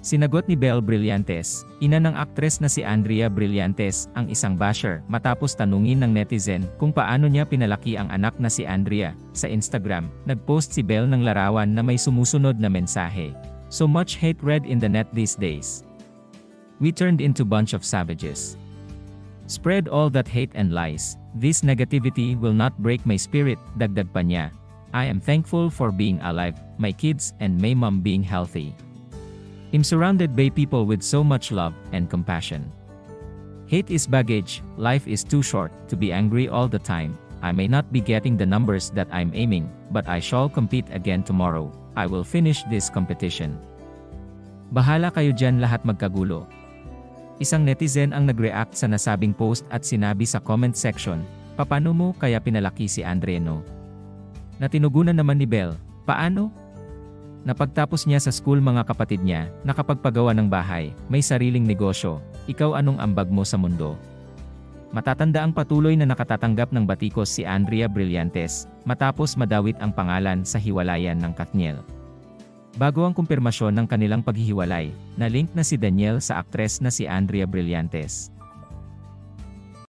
Sinagot ni Belle Brillantes, ina ng aktres na si Andrea Brillantes, ang isang basher matapos tanungin ng netizen kung paano niya pinalaki ang anak na si Andrea. Sa Instagram, nagpost si Belle ng larawan na may sumusunod na mensahe. So much hate read in the net these days. We turned into bunch of savages. Spread all that hate and lies. This negativity will not break my spirit, dagdag pa niya. I am thankful for being alive, my kids and my mom being healthy. I'm surrounded by people with so much love and compassion. Hate is baggage, life is too short to be angry all the time. I may not be getting the numbers that I'm aiming, but I shall compete again tomorrow. I will finish this competition. Bahala kayo dyan lahat magkagulo. Isang netizen ang nag-react sa nasabing post at sinabi sa comment section, "Paano mo kaya pinalaki si Andrea no?" Natinugunan naman ni Belle, "Paano? Napagtapos niya sa school mga kapatid niya, nakapagpagawa ng bahay, may sariling negosyo, ikaw anong ambag mo sa mundo?" Matatanda ang patuloy na nakatatanggap ng batikos si Andrea Brillantes, matapos madawit ang pangalan sa hiwalayan ng Katniel. Bago ang kumpirmasyon ng kanilang paghihiwalay, na-link na si Daniel sa aktres na si Andrea Brillantes.